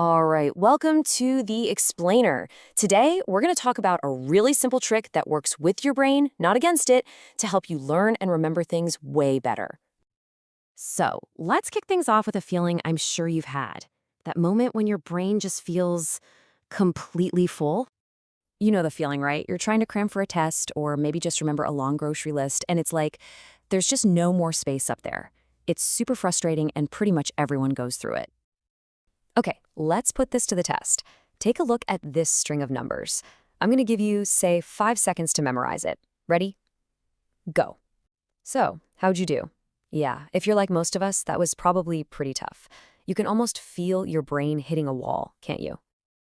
All right, welcome to the Explainer. Today, we're going to talk about a really simple trick that works with your brain, not against it, to help you learn and remember things way better. So, let's kick things off with a feeling I'm sure you've had. That moment when your brain just feels completely full. You know the feeling, right? You're trying to cram for a test or maybe just remember a long grocery list, and it's like there's just no more space up there. It's super frustrating, and pretty much everyone goes through it. Okay, let's put this to the test. Take a look at this string of numbers. I'm going to give you, say, 5 seconds to memorize it. Ready? Go. So, how'd you do? Yeah, if you're like most of us, that was probably pretty tough. You can almost feel your brain hitting a wall, can't you?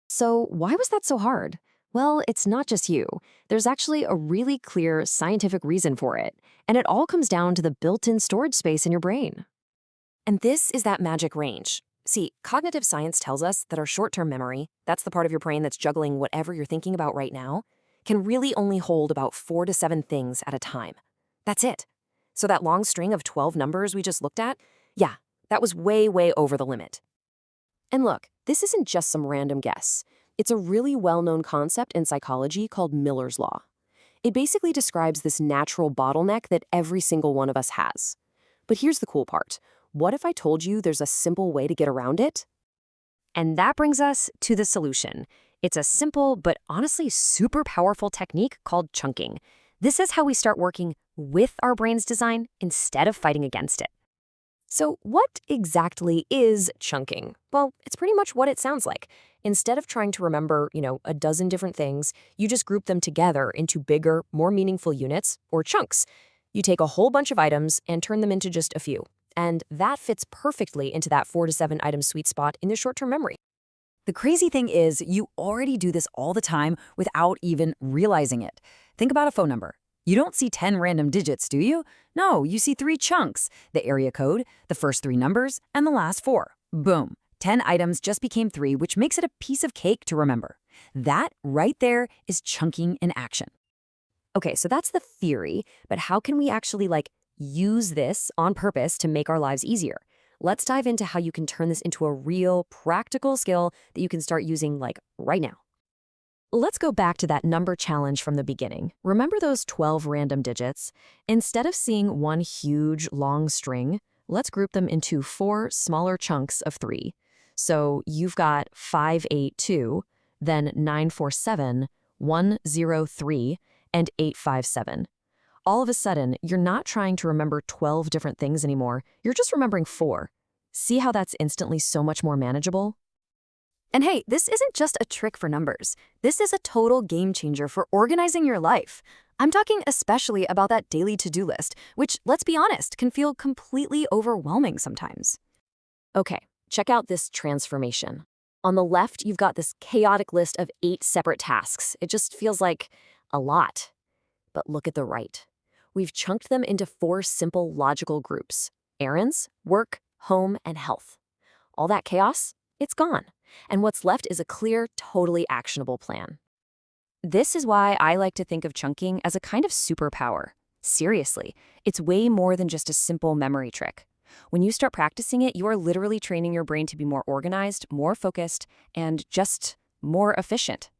So, why was that so hard? Well, it's not just you. There's actually a really clear scientific reason for it, and it all comes down to the built-in storage space in your brain. And this is that magic range. See, cognitive science tells us that our short-term memory, that's the part of your brain that's juggling whatever you're thinking about right now, can really only hold about 4 to 7 things at a time. That's it. So that long string of 12 numbers we just looked at, yeah, that was way, way over the limit. And look, this isn't just some random guess. It's a really well-known concept in psychology called Miller's Law. It basically describes this natural bottleneck that every single one of us has. But here's the cool part. What if I told you there's a simple way to get around it? And that brings us to the solution. It's a simple but honestly super powerful technique called chunking. This is how we start working with our brain's design instead of fighting against it. So what exactly is chunking? Well, it's pretty much what it sounds like. Instead of trying to remember, a dozen different things, you just group them together into bigger, more meaningful units or chunks. You take a whole bunch of items and turn them into just a few. And that fits perfectly into that 4 to 7 item sweet spot in your short-term memory. The crazy thing is, you already do this all the time without even realizing it. Think about a phone number. You don't see 10 random digits, do you? No, you see 3 chunks: the area code, the first 3 numbers, and the last 4. Boom. 10 items just became 3, which makes it a piece of cake to remember. That right there is chunking in action. Okay, so that's the theory, but how can we actually use this on purpose to make our lives easier? Let's dive into how you can turn this into a real practical skill that you can start using right now. Let's go back to that number challenge from the beginning. Remember those 12 random digits? Instead of seeing one huge long string, let's group them into 4 smaller chunks of 3. So you've got 582, then 947, 103, and 857. All of a sudden, you're not trying to remember 12 different things anymore. You're just remembering 4. See how that's instantly so much more manageable? And hey, this isn't just a trick for numbers. This is a total game changer for organizing your life. I'm talking especially about that daily to-do list, which, let's be honest, can feel completely overwhelming sometimes. Okay, check out this transformation. On the left, you've got this chaotic list of 8 separate tasks. It just feels like a lot. But look at the right. We've chunked them into 4 simple logical groups: errands, work, home, and health. All that chaos, it's gone. And what's left is a clear, totally actionable plan. This is why I like to think of chunking as a kind of superpower. Seriously, it's way more than just a simple memory trick. When you start practicing it, you are literally training your brain to be more organized, more focused, and just more efficient.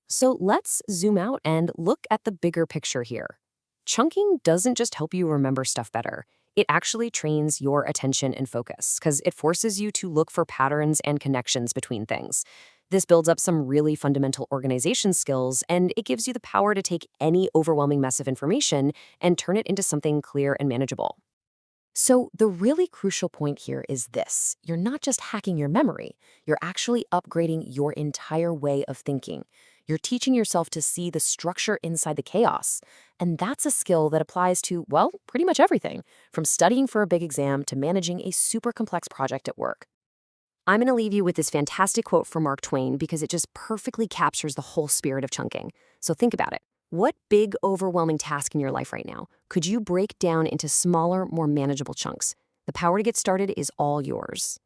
So let's zoom out and look at the bigger picture here. Chunking doesn't just help you remember stuff better. It actually trains your attention and focus because it forces you to look for patterns and connections between things. This builds up some really fundamental organization skills, and it gives you the power to take any overwhelming mess of information and turn it into something clear and manageable. So the really crucial point here is this. You're not just hacking your memory. You're actually upgrading your entire way of thinking. You're teaching yourself to see the structure inside the chaos. And that's a skill that applies to, well, pretty much everything, from studying for a big exam to managing a super complex project at work. I'm going to leave you with this fantastic quote from Mark Twain because it just perfectly captures the whole spirit of chunking. So think about it. What big, overwhelming task in your life right now could you break down into smaller, more manageable chunks? The power to get started is all yours.